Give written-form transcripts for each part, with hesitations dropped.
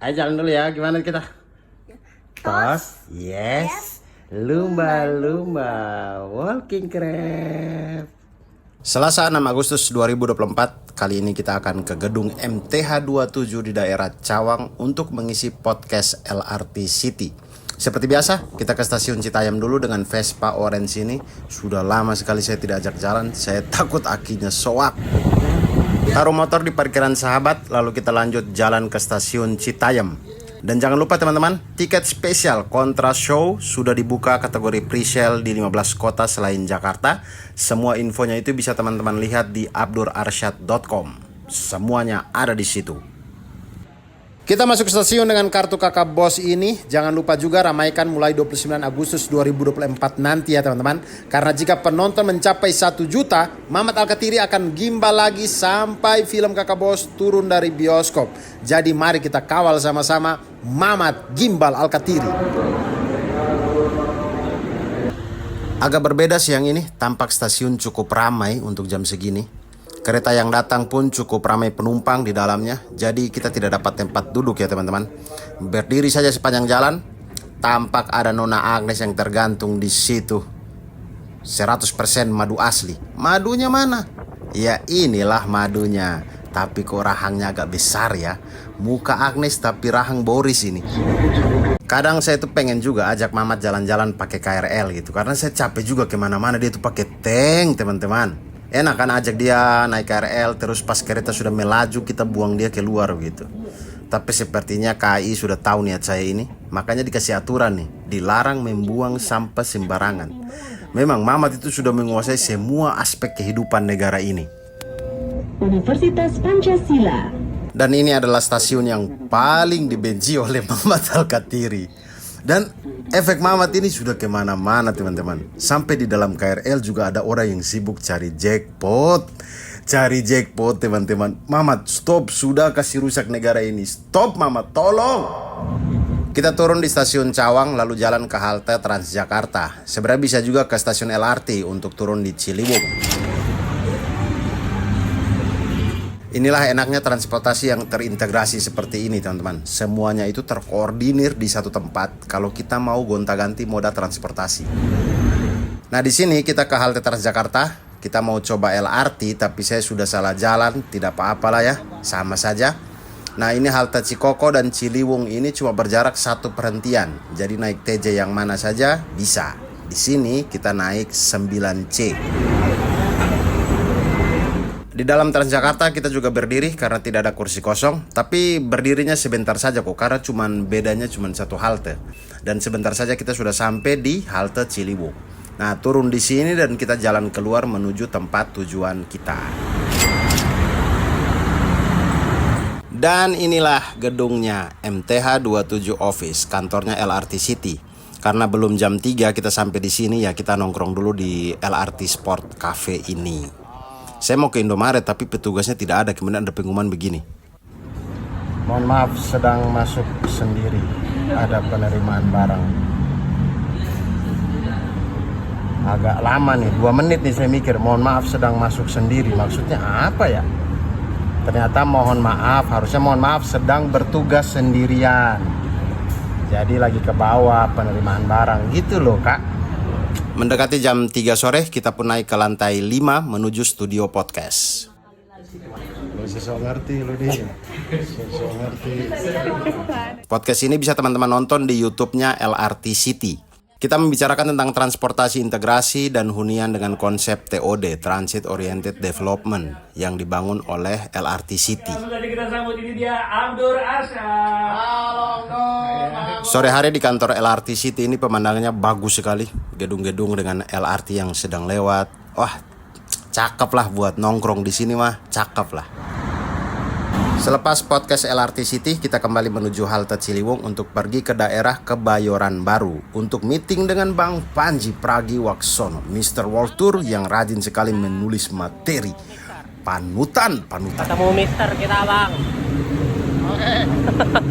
Ayo jalan dulu ya, gimana kita? Tos, yes. Lumba-lumba, walking crab. Selasa 6 Agustus 2024, kali ini kita akan ke gedung MTH 27 di daerah Cawang untuk mengisi podcast LRT City. Seperti biasa, kita ke stasiun Citayam dulu dengan Vespa Orange ini. Sudah lama sekali saya tidak ajak jalan, saya takut akinya soak. Taruh motor di parkiran Sahabat, lalu kita lanjut jalan ke stasiun Citayam. Dan jangan lupa teman-teman, tiket spesial Kontra Show sudah dibuka kategori pre-sale di 15 kota selain Jakarta. Semua infonya itu bisa teman-teman lihat di abdurarsyad.com. Semuanya ada di situ. Kita masuk stasiun dengan kartu kakak bos ini. Jangan lupa juga ramaikan mulai 29 Agustus 2024 nanti ya teman-teman. Karena jika penonton mencapai 1 juta, Mamat Alkatiri akan gimbal lagi sampai film kakak bos turun dari bioskop. Jadi mari kita kawal sama-sama Mamat Gimbal Alkatiri. Agak berbeda siang ini, tampak stasiun cukup ramai untuk jam segini. Kereta yang datang pun cukup ramai penumpang di dalamnya, jadi kita tidak dapat tempat duduk ya teman-teman. Berdiri saja sepanjang jalan, tampak ada Nona Agnes yang tergantung di situ. 100% madu asli. Madunya mana? Ya inilah madunya. Tapi kok rahangnya agak besar ya. Muka Agnes tapi rahang Boris ini. Kadang saya tuh pengen juga ajak Mamat jalan-jalan pakai KRL gitu, karena saya capek juga kemana-mana dia tuh pakai tank teman-teman. Enak kan ajak dia naik KRL, terus pas kereta sudah melaju kita buang dia keluar gitu. Tapi sepertinya KAI sudah tahu niat saya ini, makanya dikasih aturan nih, dilarang membuang sampah sembarangan. Memang Mamat itu sudah menguasai semua aspek kehidupan negara ini. Universitas Pancasila. Dan ini adalah stasiun yang paling dibenci oleh Mamat Alkatiri. Dan efek Mamat ini sudah kemana-mana teman-teman. Sampai di dalam KRL juga ada orang yang sibuk cari jackpot. Cari jackpot teman-teman. Mamat stop, sudah kasih rusak negara ini. Stop Mamat, tolong. Kita turun di stasiun Cawang lalu jalan ke halte Transjakarta. Sebenarnya bisa juga ke stasiun LRT untuk turun di Ciliwung. Inilah enaknya transportasi yang terintegrasi seperti ini teman-teman. Semuanya itu terkoordinir di satu tempat kalau kita mau gonta-ganti moda transportasi. Nah di sini kita ke halte Transjakarta. Kita mau coba LRT tapi saya sudah salah jalan. Tidak apa-apalah ya, sama saja. Nah ini halte Cikoko dan Ciliwung ini cuma berjarak satu perhentian. Jadi naik TJ yang mana saja bisa. Di sini kita naik 9C. Di dalam Transjakarta kita juga berdiri karena tidak ada kursi kosong. Tapi berdirinya sebentar saja kok, karena bedanya cuma satu halte. Dan sebentar saja kita sudah sampai di halte Ciliwung. Nah turun di sini dan kita jalan keluar menuju tempat tujuan kita. Dan inilah gedungnya, MTH 27 Office, kantornya LRT City. Karena belum jam 3 kita sampai di sini ya, kita nongkrong dulu di LRT Sport Cafe ini. Saya mau ke Indomaret tapi petugasnya tidak ada, kemudian ada pengumuman begini. Mohon maaf, sedang masuk sendiri. Ada penerimaan barang. Agak lama nih, 2 menit nih saya mikir. Mohon maaf, sedang masuk sendiri. Maksudnya apa ya? Ternyata mohon maaf, harusnya mohon maaf sedang bertugas sendirian. Jadi lagi ke bawah penerimaan barang gitu loh kak. Mendekati jam 3 sore, kita pun naik ke lantai 5 menuju studio podcast. Lu sesok ngerti lu nih. Sesok ngerti. Podcast ini bisa teman-teman nonton di YouTube-nya LRT City. Kita membicarakan tentang transportasi integrasi dan hunian dengan konsep TOD, Transit Oriented Development, yang dibangun oleh LRT City. Tadi kita sambut, ini dia Abdurarsyad. Sore hari di kantor LRT City ini pemandangannya bagus sekali. Gedung-gedung dengan LRT yang sedang lewat. Wah, cakep lah buat nongkrong di sini mah, cakep lah. Selepas podcast LRT City, kita kembali menuju halte Ciliwung untuk pergi ke daerah Kebayoran Baru untuk meeting dengan Bang Panji Pragiwaksono, Mr. World Tour yang rajin sekali menulis materi. Panutan. Ketemu Mister kita bang. Oke.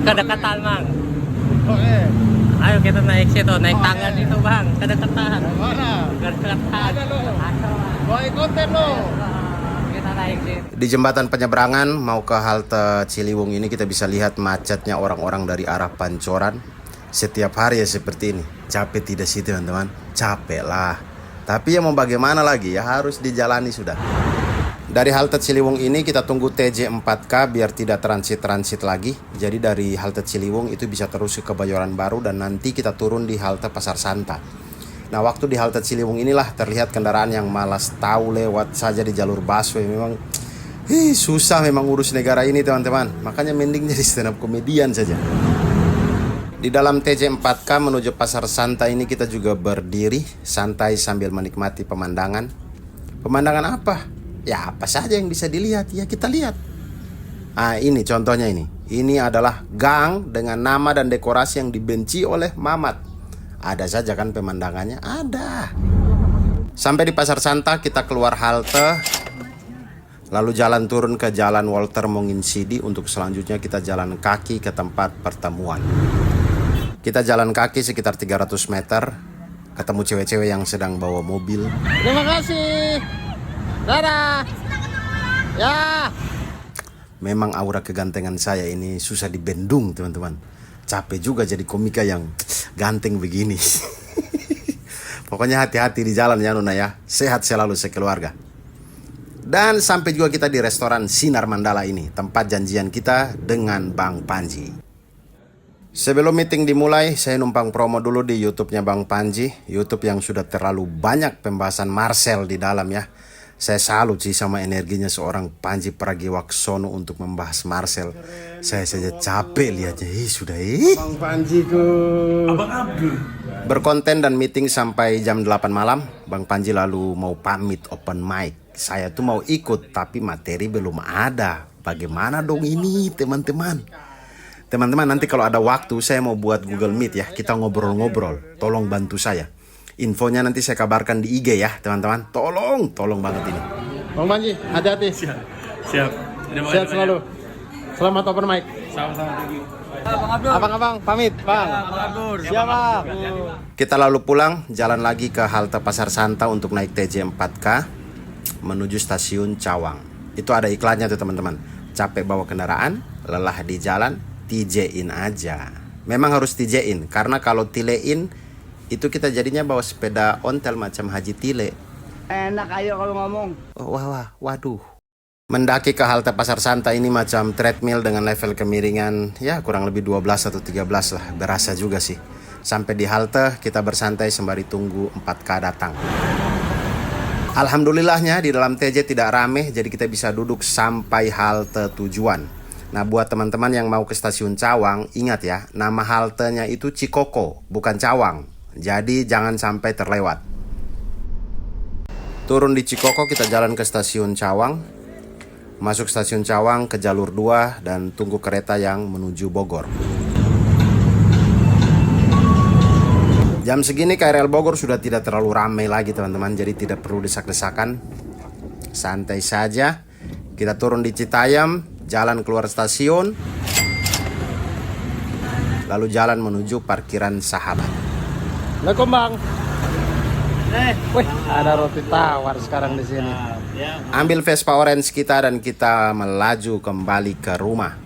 Kedekatan bang. Oke. Ayo kita naik situ, naik tangga situ bang. Kedekatan. Mana? Kedekatan. Ada lo. Baik konten lo. Kita kita exit. Di jembatan penyeberangan mau ke halte Ciliwung ini kita bisa lihat macetnya orang-orang dari arah Pancoran. Setiap hari ya seperti ini. Capek tidak sih teman-teman? Capek lah. Tapi ya mau bagaimana lagi ya, harus dijalani sudah. Dari halte Ciliwung ini kita tunggu TJ 4K biar tidak transit lagi. Jadi dari halte Ciliwung itu bisa terus ke Kebayoran Baru dan nanti kita turun di halte Pasar Santa. Nah waktu di halte Ciliwung inilah terlihat kendaraan yang malas tahu lewat saja di jalur busway. Memang susah memang urus negara ini teman-teman. Makanya mending jadi stand up komedian saja. Di dalam TJ 4K menuju Pasar Santa ini kita juga berdiri santai sambil menikmati pemandangan. Pemandangan apa? Ya apa saja yang bisa dilihat, ya kita lihat. Ini contohnya ini. Ini adalah gang dengan nama dan dekorasi yang dibenci oleh Mamat. Ada saja kan pemandangannya? Ada. Sampai di Pasar Santa kita keluar halte. Lalu jalan turun ke Jalan Walter Monginsidi untuk selanjutnya kita jalan kaki ke tempat pertemuan. Kita jalan kaki sekitar 300 meter. Ketemu cewek-cewek yang sedang bawa mobil. Terima kasih. Dadah. Ya. Memang aura kegantengan saya ini susah dibendung teman-teman. Capek juga jadi komika yang ganteng begini. Pokoknya hati-hati di jalan ya Nona ya. Sehat selalu sekeluarga. Dan sampai juga kita di restoran Sinar Mandala ini. Tempat janjian kita dengan Bang Panji. Sebelum meeting dimulai, saya numpang promo dulu di YouTube-nya Bang Panji. YouTube yang sudah terlalu banyak pembahasan Marcel di dalam ya. Saya salut sih sama energinya seorang Panji Pragiwaksono untuk membahas Marcel. Saya saja capek lihatnya. Sudah Bang Panjiku. Abang Abdul. Berkonten dan meeting sampai jam 8 malam. Bang Panji lalu mau pamit open mic. Saya tuh mau ikut tapi materi belum ada. Bagaimana dong ini teman-teman? Teman-teman nanti kalau ada waktu saya mau buat Google Meet ya. Kita ngobrol-ngobrol. Tolong bantu saya. Infonya nanti saya kabarkan di IG ya teman-teman. Tolong banget ini. Bang Panji, hati-hati. Siap. Sehat selalu. Selamat open mic. Sama-sama tinggi. Abang-abang pamit, Bang. Siap, Bang. Kita lalu pulang, jalan lagi ke halte Pasar Santa untuk naik TJ 4K menuju stasiun Cawang. Itu ada iklannya tuh teman-teman. Capek bawa kendaraan, lelah di jalan, TJ-in aja. Memang harus TJ-in karena kalau tile-in itu kita jadinya bawa sepeda ontel macam Haji Tile. Enak ayo kalau ngomong. Waduh. Mendaki ke halte Pasar Santa ini macam treadmill dengan level kemiringan ya kurang lebih 12 atau 13 lah. Berasa juga sih. Sampai di halte kita bersantai sembari tunggu 4K datang. Alhamdulillahnya di dalam TJ tidak rame jadi kita bisa duduk sampai halte tujuan. Nah buat teman-teman yang mau ke stasiun Cawang, ingat ya nama haltenya itu Cikoko bukan Cawang. Jadi jangan sampai terlewat. Turun di Cikoko kita jalan ke stasiun Cawang. Masuk stasiun Cawang ke jalur 2 dan tunggu kereta yang menuju Bogor. Jam segini KRL Bogor sudah tidak terlalu ramai lagi teman-teman. Jadi tidak perlu desak-desakan. Santai saja. Kita turun di Citayam, jalan keluar stasiun. Lalu jalan menuju parkiran Sahabat. Assalamualaikum, Bang. Wih, ada roti tawar sekarang di sini. Ambil Vespa Orange kita dan kita melaju kembali ke rumah.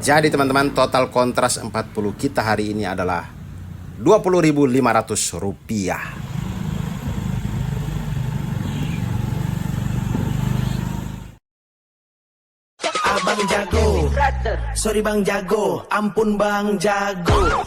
Jadi teman-teman total kontras 40 kita hari ini adalah Rp20.500. Abang jago, sorry bang jago, ampun bang jago.